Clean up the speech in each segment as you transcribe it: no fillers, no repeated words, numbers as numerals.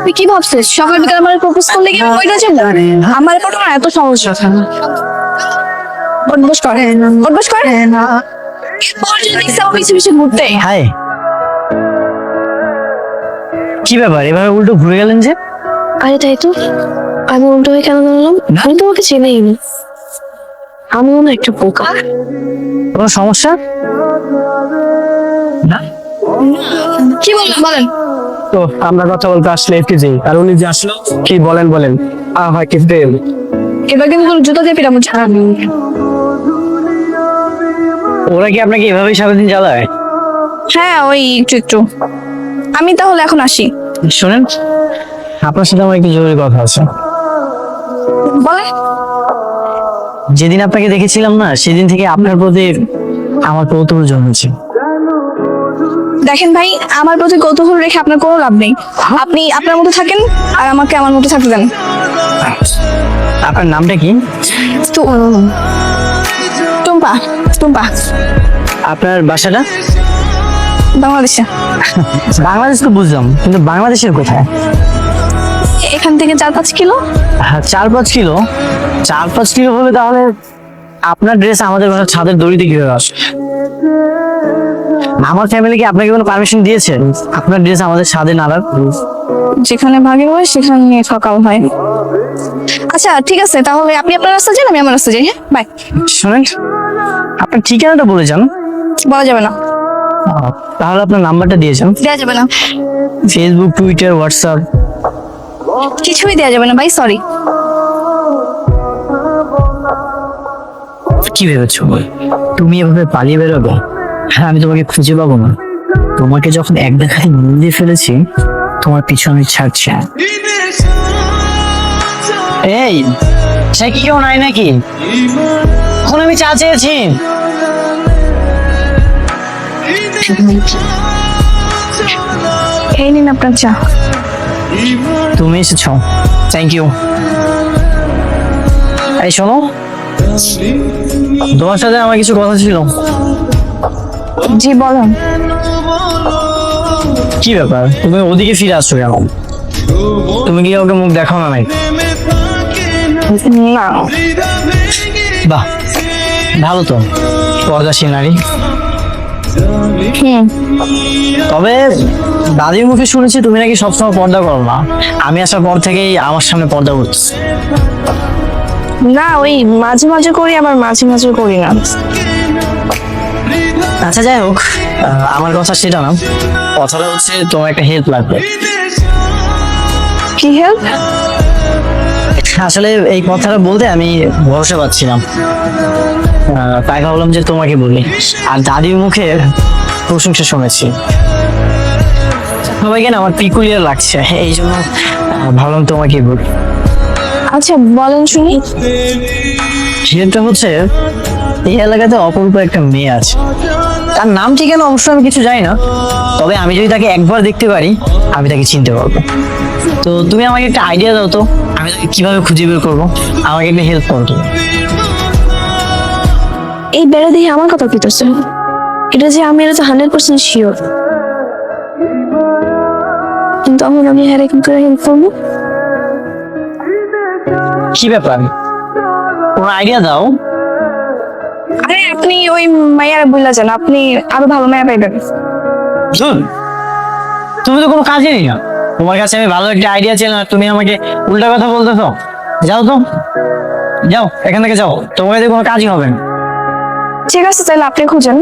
তুই কি ভাবছিস সকাল বিকাল আমার প্রপোজ করলে কি আমি কইরা যাবো? আমার পড়ো না এত সহজ কথা না। বস করে বস করে না পিছিয়ে পিছিয়ে ঘুরতে। হাই, কি ব্যাপার এভাবে উল্টো ঘুরে গেলেন যে? আরে তাই তো, আমি উল্টো হয়ে কেন দাঁড়ালাম? আমি তোমাকে চেনেই নি, আমিও না একটা বোকা। কোনো সমস্যা? না কি বললেন বলেন? তো আমরা কথা বলতে আসলে একটু যাই, আর উনি যে আসলো কি বলেন বলেন। হয় কি প্রেম? এবার কিন্তু তোর জুতো দিয়ে পিরামো ছাড়া। ওরা কি আপনাকে এভাবেই সারাদিন জ্বালায়? হ্যাঁ ওই একটু একটু। আমি তাহলে এখন আসি। শোনেন, আপনার সাথে আমার একটু জরুরি কথা আছে। বলে যেদিন আপনাকে দেখেছিলাম না, সেদিন থেকে আপনার প্রতি আমার কৌতূহল জন্মেছে। দেখেন ভাই, আমার প্রতি কৌতূহল রেখে আপনার কোনো লাভ নেই। আপনি আপনার মতো থাকেন আর আমাকে আমার মতো থাকতে দেন। আপনার নামটা কি? টুম্পা। টুম্পা। আপনার বাসাটা? বাংলাদেশে। বাংলাদেশ তো বুঝলাম, কিন্তু বাংলাদেশের কোথায়? এখান থেকে 4-5 কিলো। 4-5 কিলো? 4-5 কিলো হলে তাহলে আপনার ড্রেস আমাদের বাসার ছাদের দড়িতে কিভাবে আসে? আমার ফ্যামিলি কি আপনাকে কোনো পারমিশন দিয়েছে আপনার ড্রেস আমাদের ছাদে নাড়ার? যেখানে ভাগে হয় সেখানে সকাল হয়। আচ্ছা ঠিক আছে, তাহলে আপনি আপনার রাস্তা যান, আমি আমার রাস্তা যাই। হ্যাঁ বাই। শোনেন, আপনার ঠিকানাটা বলে যান। বলা যাবে না। তাহলে আপনার নাম্বারটা দিয়ে যান। দেওয়া যাবে না। ফেসবুক, টুইটার, হোয়াটসঅ্যাপ কিছুই দেওয়া যাবে না ভাই, সরি। কি ভেবেছো তুমি এভাবে পালিয়ে বেরোবে? হ্যাঁ, আমি তোমাকে খুঁজে পাবো না। তোমাকে যখন এক দেখায় নিয়ে ফেলেছি, তোমার পিছু আমি ছাড়ছি না। এই সে কি কেউ নাই নাকি? এখন আমি চা চেয়েছি। এই নিন আপনার চা। তুমি এসেছো, থ্যাংক ইউ। এই শোনো, তোমার সাথে আমার কিছু কথা ছিল। জি বলেন। কি ব্যাপার, তুমি ওদিকে ফিরে আসছো কেন? তুমি কি ওকে মুখ দেখাও না? নাই না। বাহ, ভালো তো, পর্দাশীল নারী। তবে দাদির মুখে শুনেছি তুমি নাকি সবসময় পর্দা করো না। আমি আসার পর থেকেই আমার সামনে পর্দা করছি। না ওই মাঝে মাঝে করি, আবার মাঝে মাঝে করি না। আচ্ছা যাই হোক, আমার কথা সেটা না। কথাটা হচ্ছে তোমার একটা হেল্প লাগবে। কি হেল্প? আসলে এই কথাটা বলতে আমি ভরসা পাচ্ছিলাম, তাই ভাবলাম যে তোমাকে বলি। আর দাদির মুখে প্রশংসা শুনেছি, সবাইকে না আমার পিকুলিয়ার লাগছে, এই জন্য ভাবলাম তোমাকে বলি। আচ্ছা বলেন শুনি। সেটা হচ্ছে এই এলাকাতে অপরূপ একটা মেয়ে আছে। তার নাম ঠিকানা অবশ্য আমি কিছু জানি না, তবে আমি যদি তাকে একবার দেখতে পারি আমি তাকে চিনতে পারবো। তো তুমি আমাকে একটা আইডিয়া দাও তো, আমি তাকে কিভাবে খুঁজে বের করবো। আমাকে একটা হেল্প করো তুমি। এই বেড়া দিয়ে আমার কথা কইতেছেন? এটা যে আমি, এটা তো 100% শিওর। কিন্তু আমি হ্যাঁ কি করে হেল্প করবো? কি ব্যাপার, কোনো আইডিয়া দাও। আরে আপনি ওই মাইয়ার বইলা যান, আপনি আরো ভালো মায়া পাইবেন। তুমি তো কোনো কাজেরই না। তোমার কাছে আমি ভালো একটা আইডিয়া ছিল, আর তুমি আমাকে উল্টা কথা বলতেছো। যাও তো, যাও এখান থেকে যাও, তোমার কাছে কোনো কাজই হবে না। ঠিক আছে তাহলে আপনি খুঁজেন।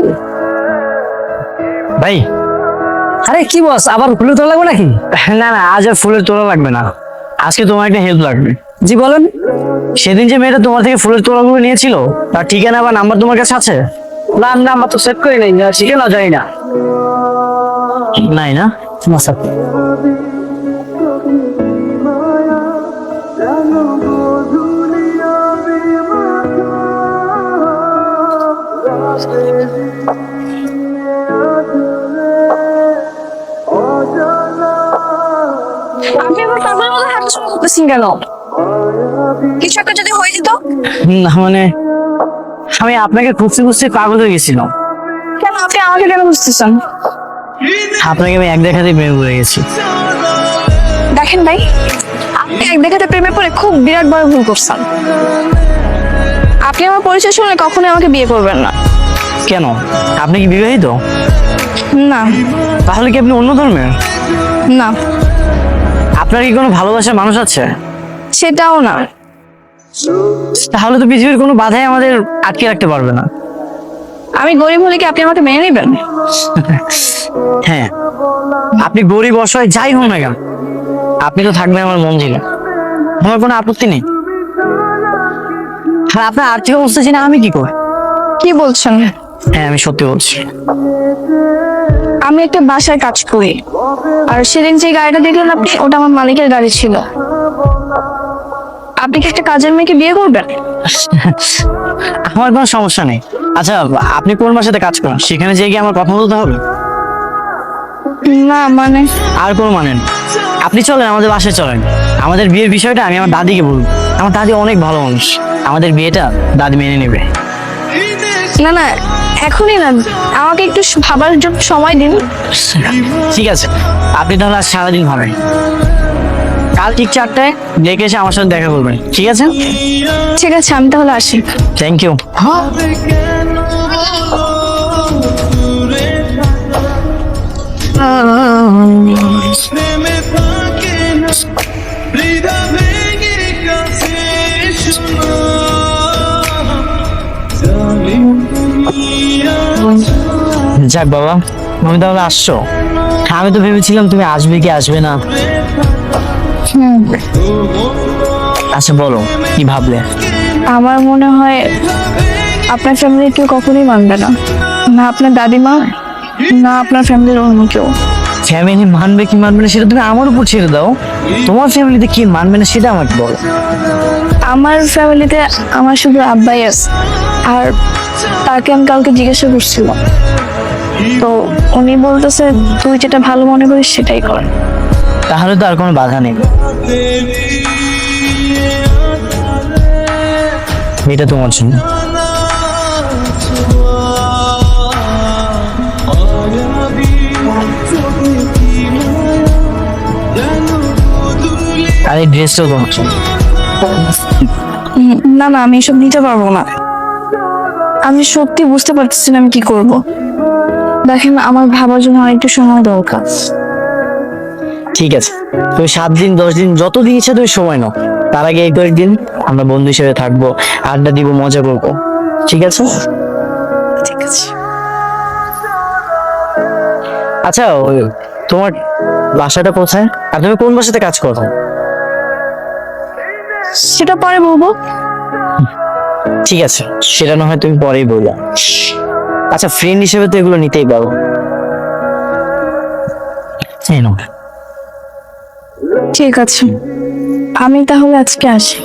ভাই, আরে কি বস, আবার ফুলের তোলা লাগবে নাকি? না না, আজ আর ফুলের তোলা লাগবে না, আজকে তোমার একটা হেল্প লাগবে। জি বলেন। সেদিন যে মেয়েটা তোমার থেকে ফুলের তোলাগুলো নিয়েছিল, তার ঠিকানা বা নাম্বার তোমার কাছে আছে? না নাম্বার তো সেভ করে নেই, ঠিকানা জানি না। নাই না? আচ্ছা। আপনি আবার পাগলের মতো হাঁটছেন করতেছেন কেন? কিছু একটা যদি হয়ে যেত? না মানে আমি আপনাকে খুঁজতে খুঁজতে পাগল হয়ে গেছিলাম। কেন আপনি আমাকে কেন বুঝতেছেন? আপনাকে আমি এক দেখাতেই প্রেমে পড়ে গেছি। দেখেন ভাই, আপনি এক দেখাতে প্রেমে পড়ে খুব বিরাট বড় ভুল করছেন। আপনি আমার পরিচয় শুনলে কখনোই আমাকে বিয়ে করবেন না। কেন, আপনি কি বিবাহিত? না। তাহলে কি আপনি অন্য ধর্মের? না, আপনার কি কোনো ভালোবাসার মানুষ আছে? সেটাও না। তাহলে তো পৃথিবীর কোনো বাধাই আমাদের আটকে রাখতে পারবে না। আমি গরিব হলে কি আপনি আমাকে মেনে নেবেন? হ্যাঁ, আপনি গরিব অসহায় যাই হোক না কেন, আপনি তো থাকবেন আমার মন জেগে। আমার কোনো আপত্তি নেই। আর আপনার আর্থিক অবস্থা জেনে আমি কি করি? কি বলছেন? হ্যাঁ, আমি সত্যি বলছি। আমি একটা বাসায় কাজ করি, আর সেদিন যে গাড়িটা দেখলেন আপনি, ওটা আমার মালিকের গাড়ি ছিল। আপনি কি একটা কাজের মেয়েকে বিয়ে করবেন? আমার কোনো সমস্যা নেই। আচ্ছা, আপনি কোন বাসাতে কাজ করেন? সেখানে যেয়ে গিয়ে আমার কথা বলতে হবে? না মানে, আর কোনো মানেন, আপনি চলেন আমাদের বাসায় চলেন। আমাদের বিয়ের বিষয়টা আমি আমার দাদিকে বলবো। আমার দাদি অনেক ভালো মানুষ, আমাদের বিয়েটা দাদি মেনে নেবে। না না, এখনই না, আমাকে একটু ভাবার জন্য সময় দিন। ঠিক আছে, আপনি তাহলে আজ সারাদিন ভাবেন। কাল ঠিক 4টায় ডেকে এসে আমার সাথে দেখা করবেন, ঠিক আছে? ঠিক আছে, আমি তাহলে আসি। Thank you. যাক বাবা, তুমি তাহলে আসছো। আমি তো ভেবেছিলাম তুমি আসবে কি আসবে না। আচ্ছা বলো, কি ভাবলে? আমার মনে হয় আপনার ফ্যামিলির কেউ কখনোই মানবে না, না আপনার দাদিমা, না আপনার ফ্যামিলির অন্য কেউ। ফ্যামিলি মানবে কি মানবে না সেটা তুমি আমার উপর ছেড়ে দাও। তোমার ফ্যামিলিতে কি মানবে না সেটা আমাকে বলো। আমার ফ্যামিলিতে আমার শুধু আব্বাই আছে, আর তাকে আমি কালকে জিজ্ঞাসা করছিলাম, তো উনি বলতেছে তুই যেটা ভালো মনে করিস সেটাই কর। তাহলে তো আর কোনো বাধা নেই। এটা তোমার জন্য। আর এই ড্রেসটাও তোমার জন্য। না না, আমি এসব নিতে পারবো না। আমি সত্যি বুঝতে পারতেছি না আমি কি করব। দেখেন, আমার ভাবার জন্য আরেকটু সময় দরকার। ঠিক আছে, তুমি 7 দিন 10 দিন যতদিন ইচ্ছা তুমি সময় নাও। তার আগে এই কয়েকদিন আমরা বন্ধু হিসেবে থাকবো, আড্ডা দিব, মজা করবো, ঠিক আছে? ঠিক আছে। আচ্ছা, তোমার বাসাটা কোথায়? আর তুমি কোন বাসাতে কাজ করো? সেটা পরে বলবো। ঠিক আছে, সেটা না হয় তুমি পরেই বললো। আচ্ছা, ফ্রেন্ড হিসেবে তো এগুলো নিতেই পারো। এই নাও। ঠিক আছে, আমি তাহলে আজকে আসি।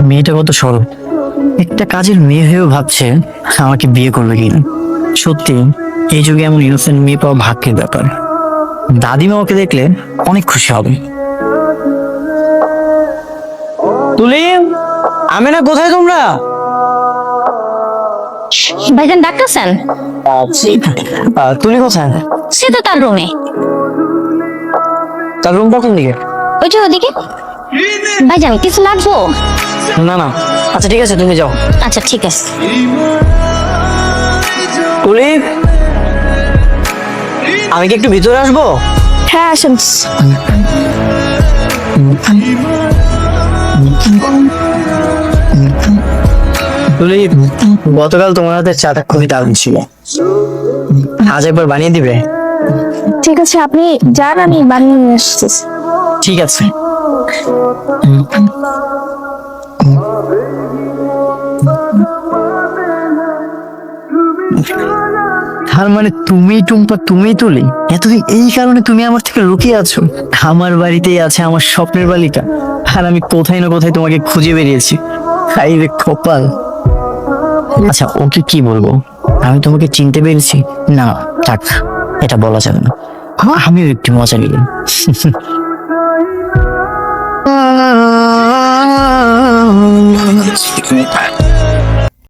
মেয়েটা কত সরল, একটা কাজের মেয়ে হয়েও ভাবছে আমাকে বিয়ে করবে কিনা। সত্যি এই যুগে এমন ইনোসেন্ট মেয়ে পাওয়া ভাগ্যের ব্যাপার। দাদিমা ওকে দেখলে অনেক খুশি হবে। তুলি, আমি না, কোথায় তোমরা? ভাইজান ডাকতেছেন? তুলি কোথায়? সে তো তার রুমে। তার রুমটা কোন দিকে? ওই যে ওদিকে। ভাইজান কিছু লাগবো? না না, আচ্ছা ঠিক আছে, তুমি যাও। আচ্ছা ঠিক আছে। তুলি, আমি কি একটু ভিতরে আসবো? হ্যাঁ, আসেন। তুলি, গতকাল তোমার হাতে চাটা খুবই দারুণ ছিল, আজ একবার বানিয়ে দিবে? ঠিক আছে, আপনি যান, আমি বানিয়ে নিয়ে আসতেছি। ঠিক আছে। তার মানে তুমি টুম্পা, তুমি তুলি, এতদিন এই কারণে তুমি আমার থেকে লুকিয়ে আছো। আমার বাড়িতেই আছে আমার স্বপ্নের বালিকা, আর আমি কোথায় না কোথায় তোমাকে খুঁজে বেরিয়েছি। হাই রে কপাল। আচ্ছা, ওকে কি বলবো? আমি তোমাকে চিনতে পেরেছি? না থাক, এটা বলা যাবে না। আমিও একটু মজা নিলাম।